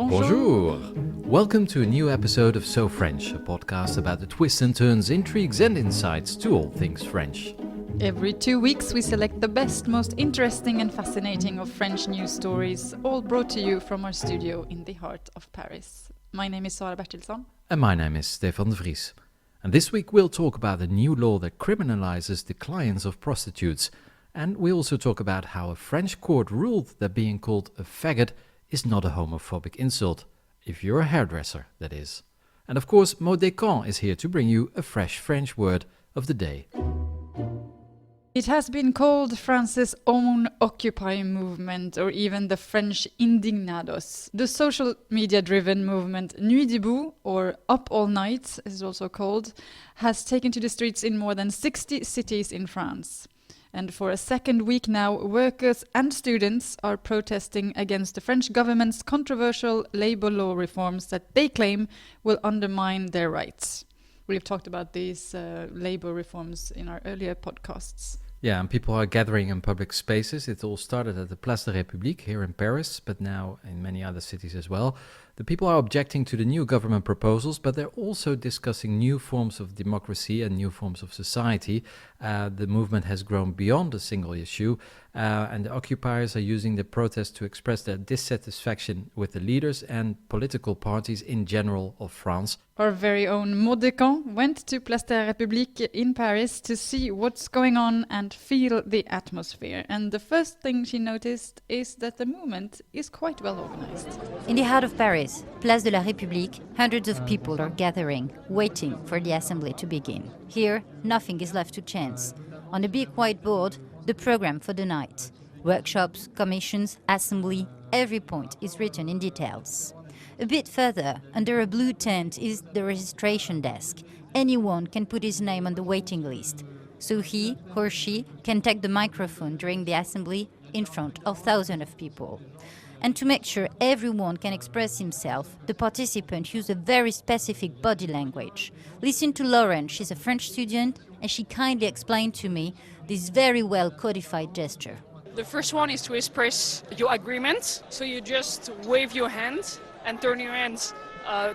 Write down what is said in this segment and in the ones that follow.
Bonjour! Welcome to a new episode of So French, a podcast about the twists and turns, intrigues and insights to all things French. Every 2 weeks we select the best, most interesting and fascinating of French news stories, all brought to you from our studio in the heart of Paris. My name is Sara Bertilsson. And my name is Stefan Vries. And this week we'll talk about a new law that criminalizes the clients of prostitutes. And we also talk about how a French court ruled that being called a faggot is not a homophobic insult. If you're a hairdresser, that is. And of course, Mot des Camps is here to bring you a fresh French word of the day. It has been called France's own Occupy movement, or even the French Indignados. The social media-driven movement Nuit debout, or Up All Night, as it's also called, has taken to the streets in more than 60 cities in France. And for a second week now, workers and students are protesting against the French government's controversial labor law reforms that they claim will undermine their rights. We've talked about these labor reforms in our earlier podcasts. Yeah, and people are gathering in public spaces. It all started at the Place de la République here in Paris, but now in many other cities as well. The people are objecting to the new government proposals, but they're also discussing new forms of democracy and new forms of society. The movement has grown beyond a single issue, and the occupiers are using the protest to express their dissatisfaction with the leaders and political parties in general of France. Our very own Mot des Camps went to Place de la République in Paris to see what's going on and feel the atmosphere. And the first thing she noticed is that the movement is quite well organized. In the heart of Paris, Place de la République, hundreds of people are gathering, waiting for the assembly to begin. Here, nothing is left to chance. On a big whiteboard, the program for the night. Workshops, commissions, assembly, every point is written in details. A bit further, under a blue tent, is the registration desk. Anyone can put his name on the waiting list, so he or she can take the microphone during the assembly in front of thousands of people. And to make sure everyone can express himself, the participants use a very specific body language. Listen to Lauren, she's a French student, and she kindly explained to me this very well codified gesture. The first one is to express your agreement, so you just wave your hand and turn your hands,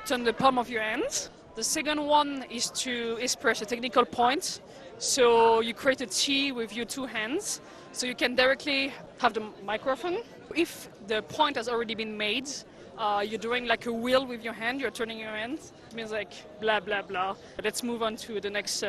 turn the palm of your hand. The second one is to express a technical point, so you create a T with your two hands, so you can directly have the microphone. If the point has already been made, you're doing like a wheel with your hand, you're turning your hand. It means like blah, blah, blah. Let's move on to the next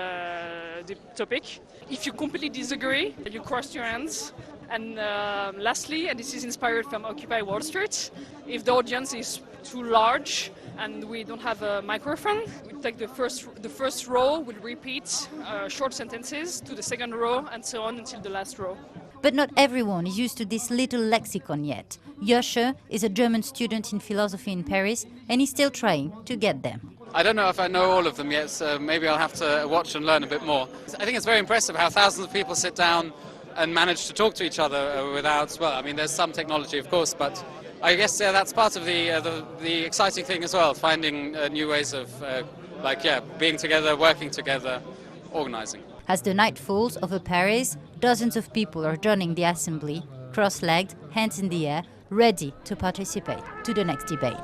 topic. If you completely disagree, you cross your hands. And lastly, and this is inspired from Occupy Wall Street, if the audience is too large and we don't have a microphone, we take the first row, we'll repeat short sentences to the second row and so on until the last row. But not everyone is used to this little lexicon yet. Josche is a German student in philosophy in Paris and he's still trying to get them. I don't know if I know all of them yet, so maybe I'll have to watch and learn a bit more. I think it's very impressive how thousands of people sit down and manage to talk to each other without, well, I mean, there's some technology, of course, but I guess that's part of the exciting thing as well, finding new ways of, being together, working together, organizing. As the night falls over Paris, dozens of people are joining the assembly, cross-legged, hands in the air, ready to participate to the next debate.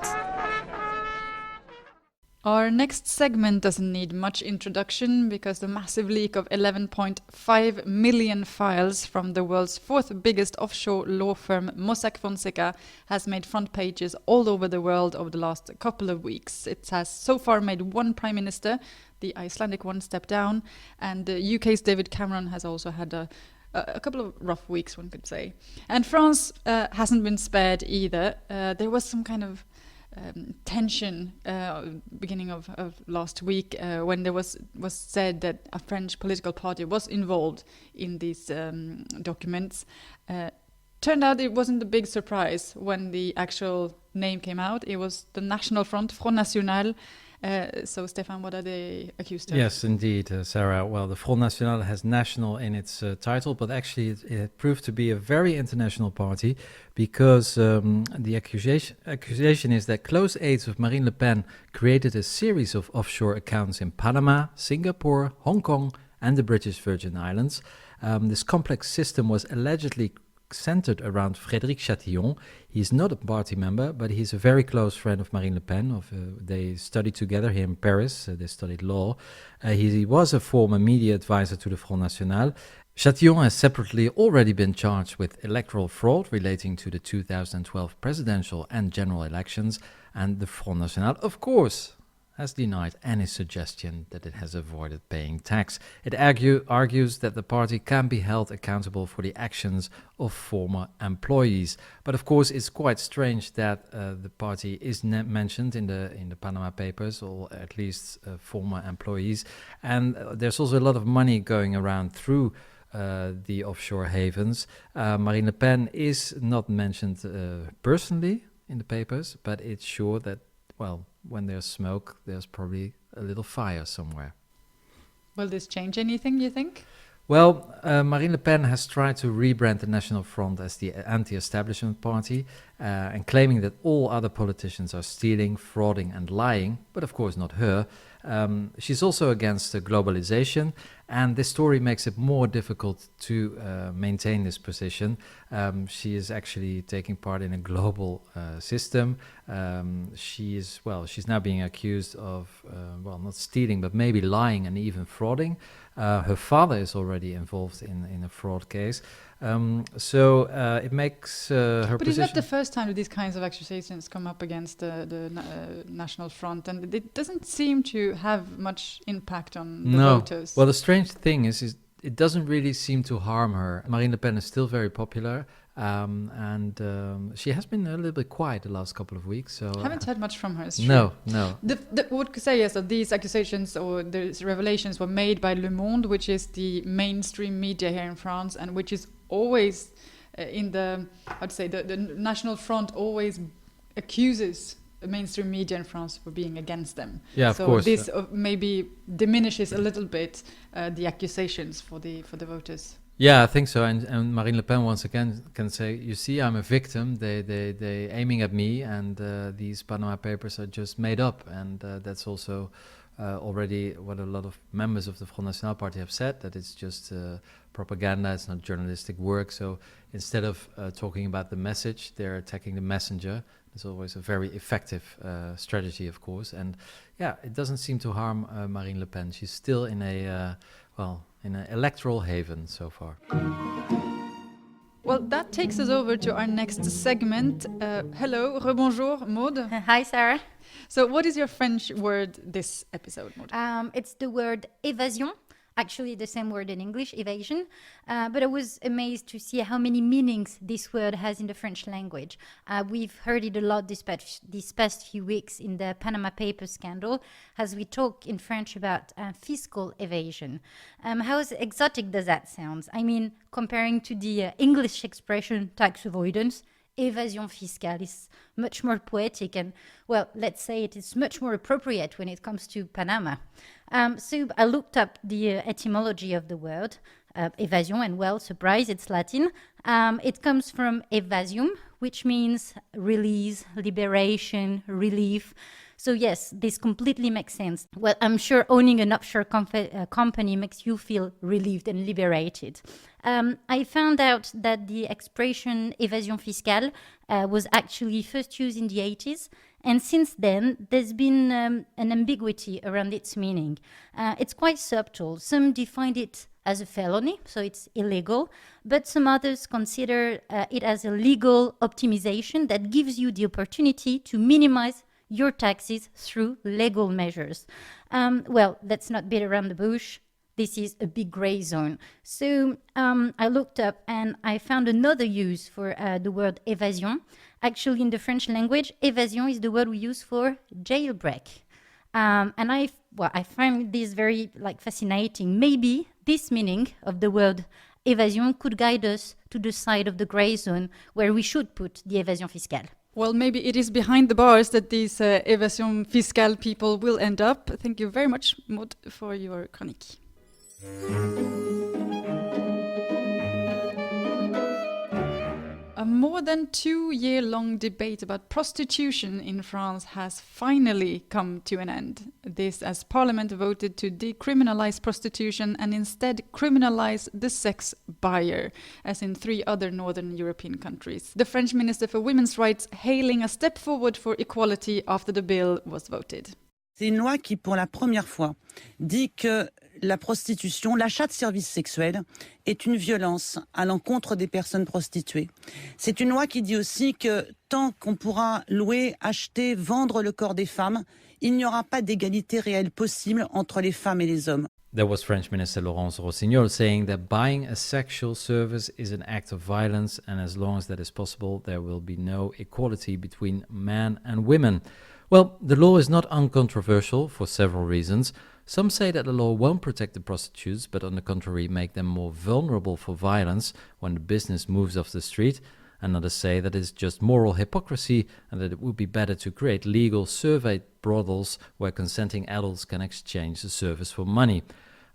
Our next segment doesn't need much introduction because the massive leak of 11.5 million files from the world's fourth biggest offshore law firm Mossack Fonseca has made front pages all over the world over the last couple of weeks. It has so far made one prime minister, the Icelandic one, step down, and the UK's David Cameron has also had a couple of rough weeks, one could say. And France hasn't been spared either. There was some kind of tension beginning of last week when there was said that a French political party was involved in these documents. Turned out it wasn't a big surprise when the actual name came out. It was the National Front, Front National. So, Stefan, what are they accused of? Yes, indeed, Sarah. Well, the Front National has national in its title, but actually it proved to be a very international party because the accusation is that close aides of Marine Le Pen created a series of offshore accounts in Panama, Singapore, Hong Kong, and the British Virgin Islands. This complex system was allegedly centered around Frédéric Chatillon. He's not a party member, but he's a very close friend of Marine Le Pen. They studied together here in Paris. They studied law. He was a former media advisor to the Front National. Chatillon has separately already been charged with electoral fraud relating to the 2012 presidential and general elections, and the Front National, of course, has denied any suggestion that it has avoided paying tax. It argues that the party can be held accountable for the actions of former employees. But of course, it's quite strange that the party is mentioned in the Panama Papers, or at least former employees. And there's also a lot of money going around through the offshore havens. Marine Le Pen is not mentioned personally in the papers, but it's sure that, well, when there's smoke, there's probably a little fire somewhere. Will this change anything, you think? Well, Marine Le Pen has tried to rebrand the National Front as the anti-establishment party, and claiming that all other politicians are stealing, frauding and lying, but of course not her. She's also against globalization, and this story makes it more difficult to maintain this position. She is actually taking part in a global system. She's now being accused of, not stealing, but maybe lying and even frauding. Her father is already involved in a fraud case. So it makes her But position... it's not the first time that these kinds of accusations come up against the National Front, and it doesn't seem to have much impact on the voters. Well, the strange thing is it doesn't really seem to harm her. Marine Le Pen is still very popular, and she has been a little bit quiet the last couple of weeks. So Haven't heard much from her. It's true. No. What could say is that these accusations or these revelations were made by Le Monde, which is the mainstream media here in France, and which is always the National Front always accuses the mainstream media in France for being against them. Yeah, of course. So this maybe diminishes a little bit the accusations for the voters. Yeah, I think so. And Marine Le Pen once again can say, you see, I'm a victim. They aiming at me, and these Panama Papers are just made up. And that's also already what a lot of members of the Front National Party have said, that it's just propaganda, it's not journalistic work. So instead of talking about the message, they're attacking the messenger. It's always a very effective strategy, of course. And yeah, it doesn't seem to harm Marine Le Pen. She's still in in an electoral haven so far. Well, that takes us over to our next segment. Hello, rebonjour, Maud. Hi, Sara. So what is your French word this episode, Maud? It's the word évasion. Actually, the same word in English, evasion. But I was amazed to see how many meanings this word has in the French language. We've heard it a lot this past few weeks in the Panama Papers scandal, as we talk in French about fiscal evasion. How exotic does that sound? I mean, comparing to the English expression tax avoidance, évasion fiscale is much more poetic and, well, let's say it is much more appropriate when it comes to Panama. So I looked up the etymology of the word, evasion, and well, surprise, it's Latin. It comes from evasium, which means release, liberation, relief. So yes, this completely makes sense. Well, I'm sure owning an offshore company makes you feel relieved and liberated. I found out that the expression évasion fiscale was actually first used in the 80s. And since then, there's been an ambiguity around its meaning. It's quite subtle. Some define it as a felony, so it's illegal, but some others consider it as a legal optimization that gives you the opportunity to minimize your taxes through legal measures. Well, let's not beat around the bush. This is a big gray zone. So I looked up and I found another use for the word évasion. Actually, in the French language, évasion is the word we use for jailbreak. And I find this very fascinating. Maybe this meaning of the word évasion could guide us to the side of the gray zone where we should put the évasion fiscale. Well, maybe it is behind the bars that these évasion fiscale people will end up. Thank you very much, Maud, for your chronique. A more than 2-year-long debate about prostitution in France has finally come to an end. This as Parliament voted to decriminalize prostitution and instead criminalize the sex buyer, as in 3 other northern European countries. The French Minister for Women's Rights hailing a step forward for equality after the bill was voted. C'est une loi qui, pour la première fois, dit que la prostitution, l'achat de services sexuels, est une violence à l'encontre des personnes prostituées. C'est une loi qui dit aussi que tant qu'on pourra louer, acheter, vendre le corps des femmes, il n'y aura pas d'égalité réelle possible entre les femmes et les hommes. There was French Minister Laurence Rossignol saying that buying a sexual service is an act of violence, and as long as that is possible, there will be no equality between men and women. Well, the law is not uncontroversial for several reasons. Some say that the law won't protect the prostitutes, but on the contrary make them more vulnerable for violence when the business moves off the street. And others say that it's just moral hypocrisy and that it would be better to create legal surveyed brothels where consenting adults can exchange the service for money.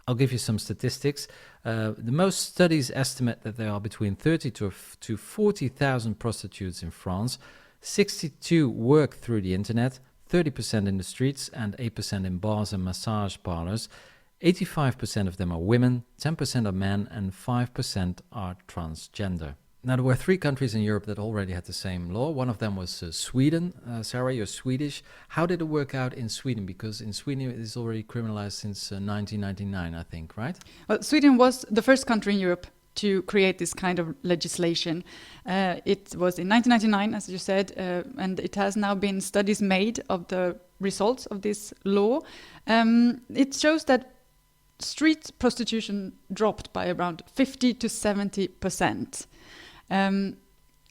I'll give you some statistics. The most studies estimate that there are between 30 to 40,000 prostitutes in France. 62 work through the internet, 30% in the streets and 8% in bars and massage parlors. 85% of them are women, 10% are men and 5% are transgender. Now, there were 3 countries in Europe that already had the same law. One of them was Sweden. Sara, you're Swedish. How did it work out in Sweden? Because in Sweden it is already criminalized since 1999, I think, right? Well, Sweden was the first country in Europe to create this kind of legislation. It was in 1999, as you said, and it has now been studies made of the results of this law. It shows that street prostitution dropped by around 50 to 70%.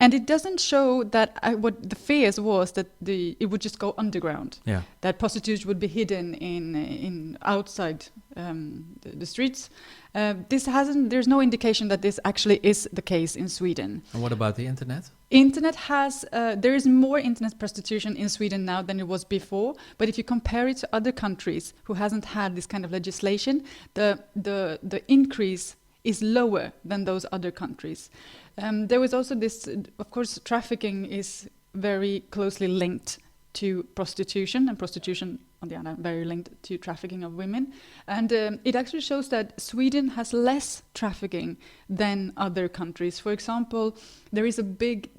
And it doesn't show that what the fears was that it would just go underground. Yeah. That prostitutes would be hidden in outside the streets. There's no indication that this actually is the case in Sweden. And what about the internet? There is more internet prostitution in Sweden now than it was before. But if you compare it to other countries who hasn't had this kind of legislation, the increase is lower than those other countries. There was also this, of course, trafficking is very closely linked to prostitution, and prostitution, on the other hand, very linked to trafficking of women. And it actually shows that Sweden has less trafficking than other countries. For example, there is a big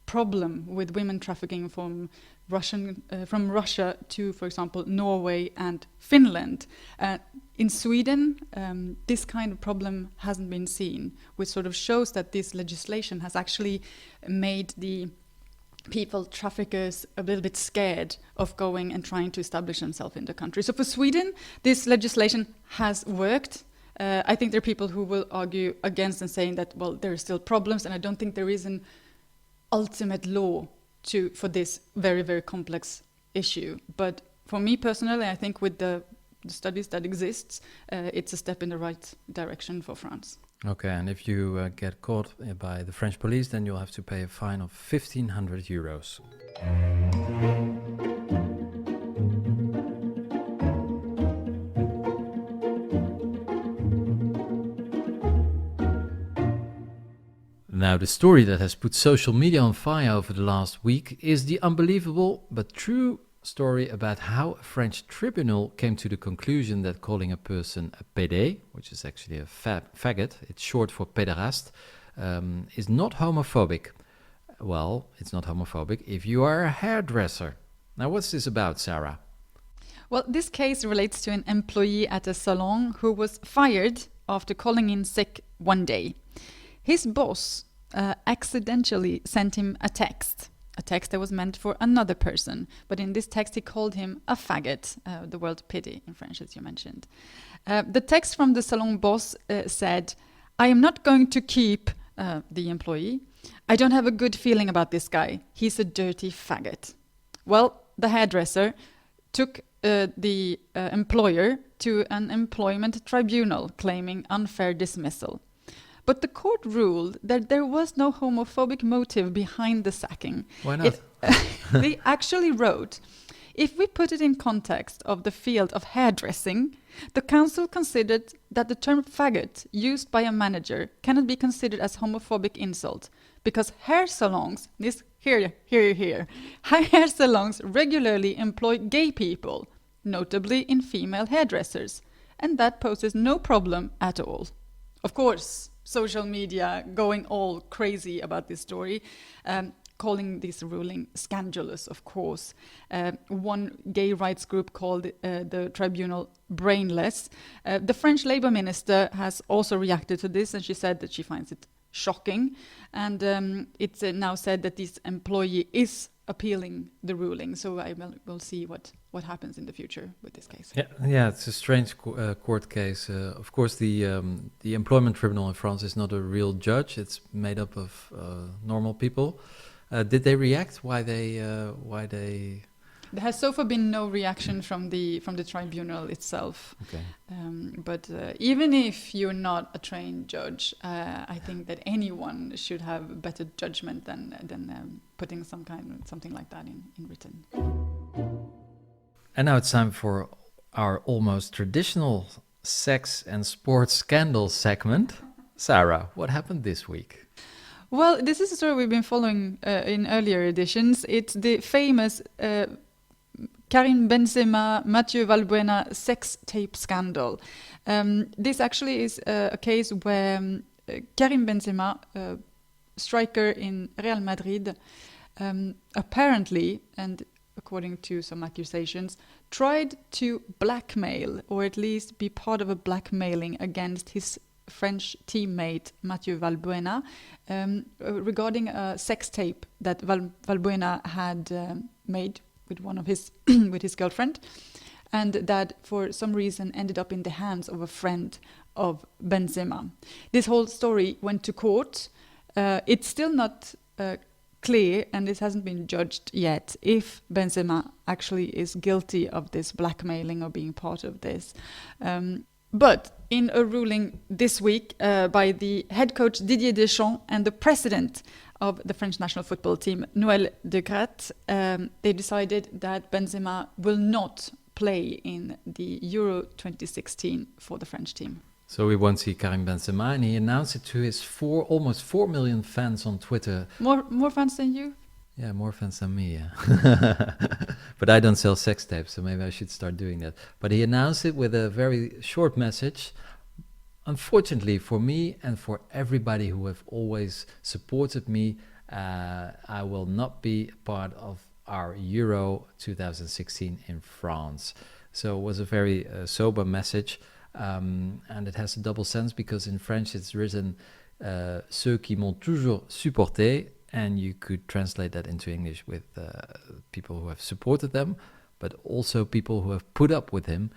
problem with women trafficking from Russia to, for example, Norway and Finland. In Sweden, this kind of problem hasn't been seen, which sort of shows that this legislation has actually made the people, traffickers, a little bit scared of going and trying to establish themselves in the country. So for Sweden, this legislation has worked. I think there are people who will argue against and saying that, well, there are still problems, and I don't think there is an ultimate law for this very, very complex issue. But for me personally, I think with the studies that exists, it's a step in the right direction for France. Okay, and if you get caught by the French police, then you'll have to pay a fine of 1,500 euros. Now, the story that has put social media on fire over the last week is the unbelievable but true story about how a French tribunal came to the conclusion that calling a person a pédé, which is actually a faggot, it's short for pédéraste, is not homophobic. Well, it's not homophobic if you are a hairdresser. Now, what's this about, Sara? Well, this case relates to an employee at a salon who was fired after calling in sick one day. His boss accidentally sent him a text that was meant for another person. But in this text, he called him a faggot, the word pédé in French, as you mentioned. The text from the salon boss said, "I am not going to keep the employee. I don't have a good feeling about this guy. He's a dirty faggot." Well, the hairdresser took the employer to an employment tribunal claiming unfair dismissal. But the court ruled that there was no homophobic motive behind the sacking. Why not? They actually wrote, If we put it in context of the field of hairdressing, the council considered that the term faggot used by a manager cannot be considered as homophobic insult because hair salons, hair salons regularly employ gay people, notably in female hairdressers, and that poses no problem at all. Of course, social media going all crazy about this story, calling this ruling scandalous, of course. One gay rights group called the tribunal brainless. The French Labour Minister has also reacted to this, and she said that she finds it shocking. And it's now said that this employee is appealing the ruling. So we'll see what happens in the future with this case. Yeah, it's a strange court case. Of course, the employment tribunal in France is not a real judge. It's made up of normal people. Did they react? Why they? There has so far been no reaction from the tribunal itself. Okay. But even if you're not a trained judge, I think that anyone should have better judgment than putting something like that in written. And now it's time for our almost traditional sex and sports scandal segment. Sara, what happened this week? Well, this is a story we've been following in earlier editions. It's the famous Karim Benzena, Mathieu Valbuena sex tape scandal. This actually is a case where Karim Benzema, striker in Real Madrid, apparently, and according to some accusations, tried to blackmail, or at least be part of a blackmailing against his French teammate Mathieu Valbuena regarding a sex tape that Valbuena had made with one of his with his girlfriend, and that for some reason ended up in the hands of a friend of Benzema. This whole story went to court. It's still not clear, and this hasn't been judged yet, if Benzema actually is guilty of this blackmailing or being part of this. But in a ruling this week by the head coach Didier Deschamps and the president of the French national football team, Noël De Graat, they decided that Benzema will not play in the Euro 2016 for the French team. So we won't see Karim Benzema, and he announced it to his almost 4 million fans on Twitter. More fans than you? Yeah, more fans than me, yeah. But I don't sell sex tapes, so maybe I should start doing that. But he announced it with a very short message. Unfortunately for me and for everybody who have always supported me, I will not be part of our Euro 2016 in France. So it was a very sober message, and it has a double sense because in French it's written ceux qui m'ont toujours supporté, and you could translate that into English with people who have supported them, but also people who have put up with him.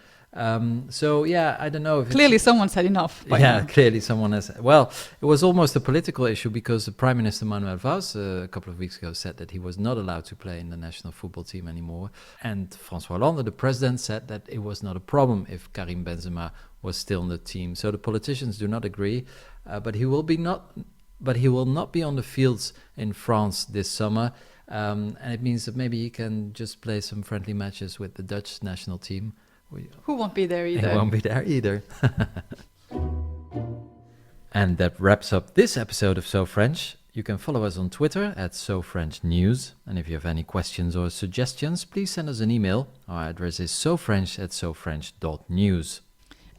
So yeah, I don't know if clearly someone's had enough. Yeah, clearly someone has. Well, it was almost a political issue because the Prime Minister Manuel Valls a couple of weeks ago said that he was not allowed to play in the national football team anymore, and François Hollande, the president, said that it was not a problem if Karim Benzema was still in the team. So the politicians do not agree, but he will not be on the fields in France this summer, and it means that maybe he can just play some friendly matches with the Dutch national team. Who won't be there either. He won't be there either. And that wraps up this episode of So French. You can follow us on Twitter at SoFrenchNews. And if you have any questions or suggestions, please send us an email. Our address is sofrench@sofrench.news.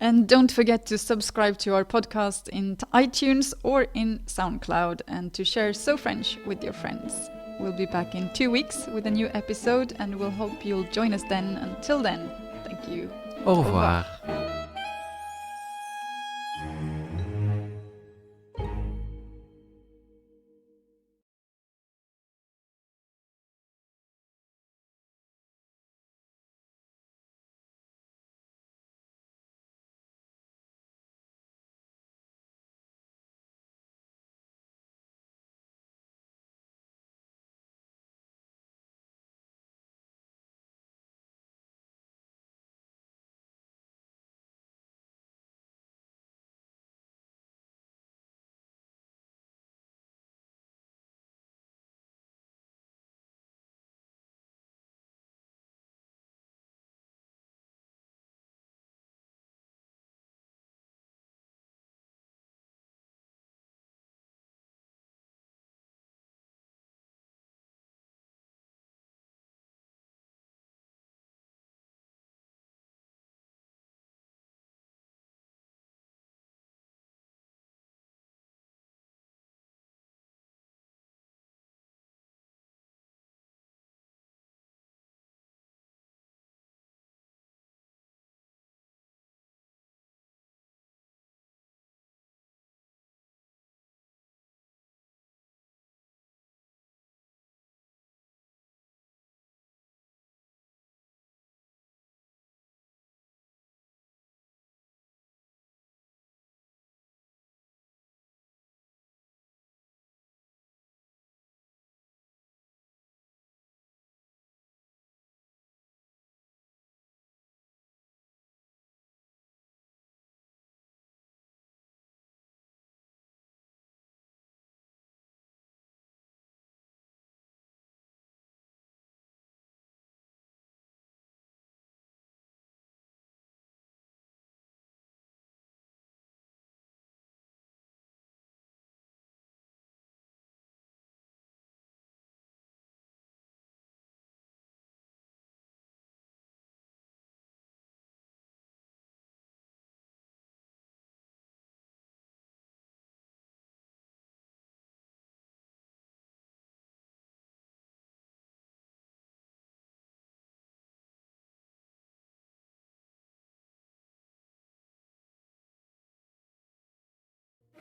And don't forget to subscribe to our podcast in iTunes or in SoundCloud, and to share So French with your friends. We'll be back in 2 weeks with a new episode, and we'll hope you'll join us then. Until then, thank you. Au revoir.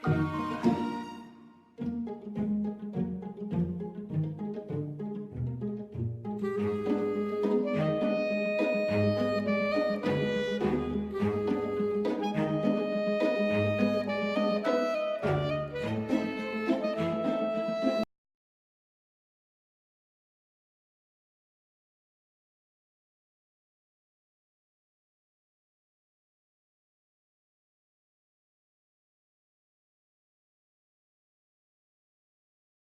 you.